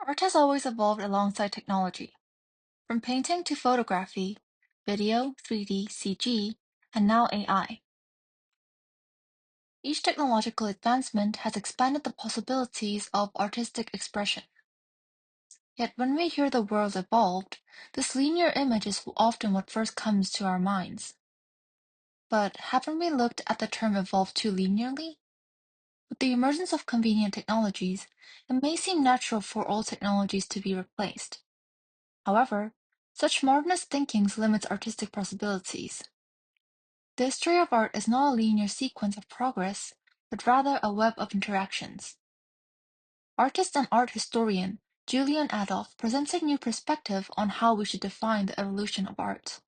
Art has always evolved alongside technology, from painting to photography, video, 3D, CG, and now AI. Each technological advancement has expanded the possibilities of artistic expression. Yet when we hear the word evolved, this linear image is often what first comes to our minds. But haven't we looked at the term evolve too linearly? With the emergence of convenient technologies, it may seem natural for all technologies to be replaced. However, such modernist thinking limits artistic possibilities. The history of art is not a linear sequence of progress, but rather a web of interactions. Artist and art historian Julian Adolph presents a new perspective on how we should define the evolution of art.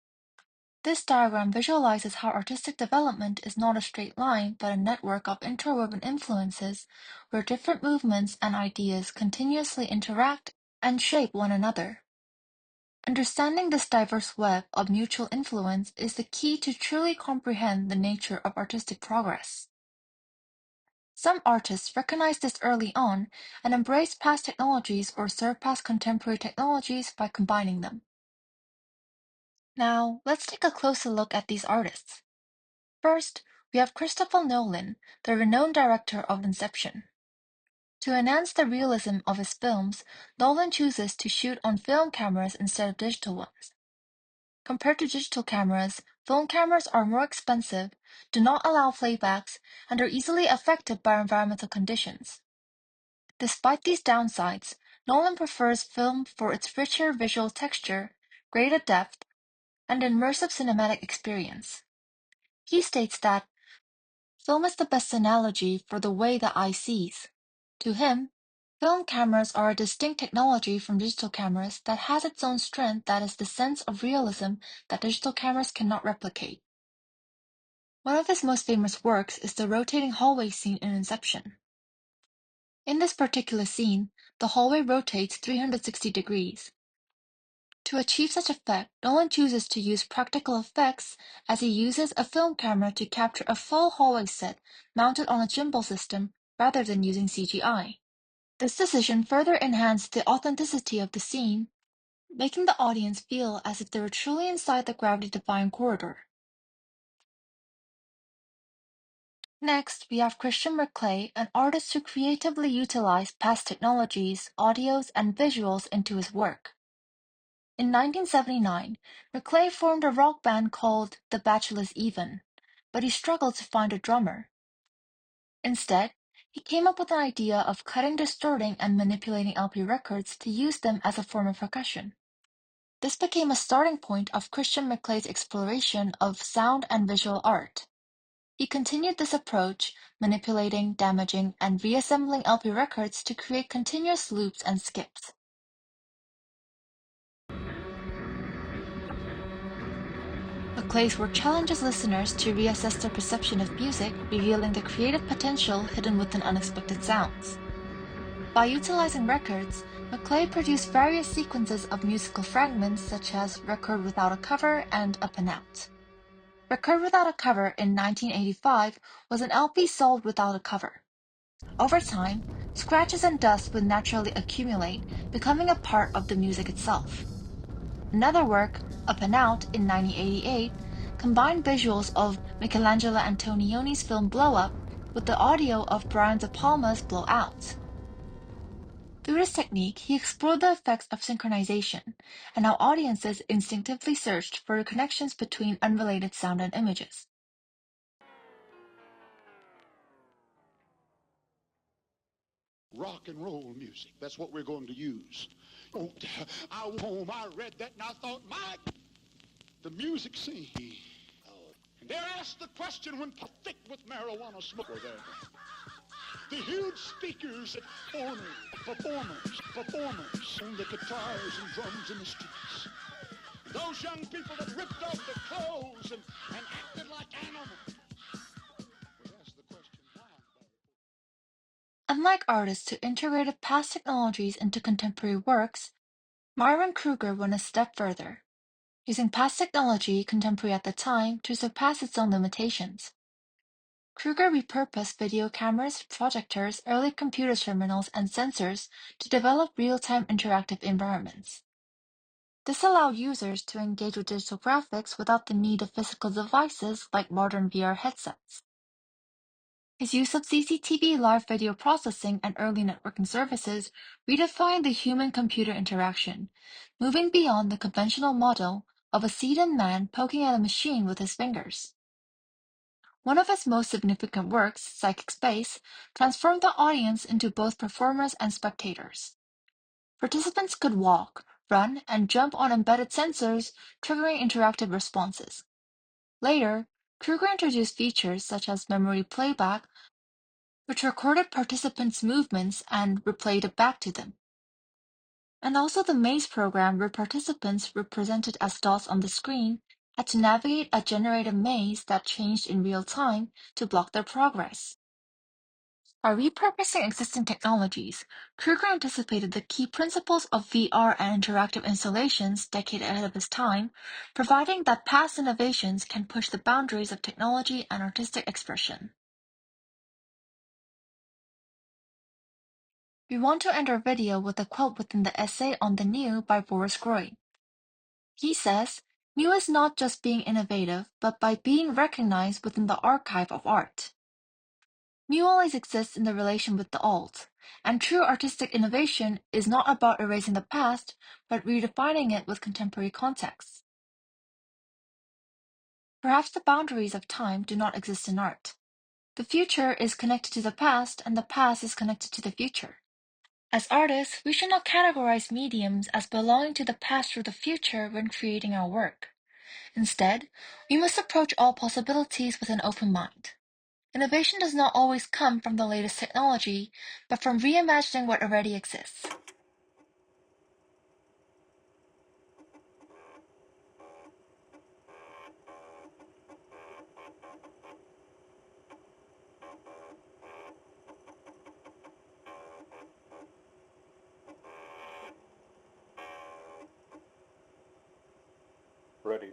This diagram visualizes how artistic development is not a straight line, but a network of interwoven influences where different movements and ideas continuously interact and shape one another. Understanding this diverse web of mutual influence is the key to truly comprehend the nature of artistic progress. Some artists recognize this early on and embrace past technologies or surpass contemporary technologies by combining them. Now, let's take a closer look at these artists. First, we have Christopher Nolan, the renowned director of Inception. To enhance the realism of his films, Nolan chooses to shoot on film cameras instead of digital ones. Compared to digital cameras, film cameras are more expensive, do not allow playbacks, and are easily affected by environmental conditions. Despite these downsides, Nolan prefers film for its richer visual texture, greater depth, and immersive cinematic experience. He states that film is the best analogy for the way the eye sees. To him, film cameras are a distinct technology from digital cameras that has its own strength, that is the sense of realism that digital cameras cannot replicate. One of his most famous works is the rotating hallway scene in Inception. In this particular scene, the hallway rotates 360 degrees. To achieve such effect, Nolan chooses to use practical effects as he uses a film camera to capture a full hallway set mounted on a gimbal system rather than using CGI. This decision further enhanced the authenticity of the scene, making the audience feel as if they were truly inside the gravity-defying corridor. Next, we have Christian McClay, an artist who creatively utilized past technologies, audios, and visuals into his work. In 1979, McClay formed a rock band called The Bachelors Even, but he struggled to find a drummer. Instead, he came up with an idea of cutting, distorting, and manipulating LP records to use them as a form of percussion. This became a starting point of Christian McClay's exploration of sound and visual art. He continued this approach, manipulating, damaging, and reassembling LP records to create continuous loops and skips. McClay's work challenges listeners to reassess their perception of music, revealing the creative potential hidden within unexpected sounds. By utilizing records, McClay produced various sequences of musical fragments such as Record Without a Cover and Up and Out. Record Without a Cover in 1985 was an LP sold without a cover. Over time, scratches and dust would naturally accumulate, becoming a part of the music itself. Another work, Up and Out in 1988, combined visuals of Michelangelo Antonioni's film Blow Up with the audio of Brian De Palma's Blow Out. Through this technique, he explored the effects of synchronization and how audiences instinctively searched for connections between unrelated sound and images. Rock and roll music, that's what we're going to use. Oh, I went home, I read that, and I thought, the music scene. And they're asked the question when thick with marijuana smoke were there. The huge speakers at performers, on the guitars and drums in the streets. Those young people that ripped off their clothes and acted like animals. We asked the question, why? Unlike artists who integrated past technologies into contemporary works, Myron Kruger went a step further, using past technology contemporary at the time to surpass its own limitations. Kruger repurposed video cameras, projectors, early computer terminals, and sensors to develop real-time interactive environments. This allowed users to engage with digital graphics without the need of physical devices like modern VR headsets. His use of CCTV live video processing and early networking services redefined the human-computer interaction, moving beyond the conventional model of a seated man poking at a machine with his fingers. One of his most significant works, Psychic Space, transformed the audience into both performers and spectators. Participants could walk, run, and jump on embedded sensors, triggering interactive responses. Later, Kruger introduced features such as memory playback, which recorded participants' movements and replayed it back to them. And also the maze program, where participants, represented as dots on the screen, had to navigate a generated maze that changed in real time to block their progress. By repurposing existing technologies, Kruger anticipated the key principles of VR and interactive installations decades ahead of his time, providing that past innovations can push the boundaries of technology and artistic expression. We want to end our video with a quote within the essay on the New by Boris Groy. He says, "New is not just being innovative, but by being recognized within the archive of art." New always exists in the relation with the old, and true artistic innovation is not about erasing the past, but redefining it with contemporary contexts. Perhaps the boundaries of time do not exist in art. The future is connected to the past, and the past is connected to the future. As artists, we should not categorize mediums as belonging to the past or the future when creating our work. Instead, we must approach all possibilities with an open mind. Innovation does not always come from the latest technology, but from reimagining what already exists. Ready.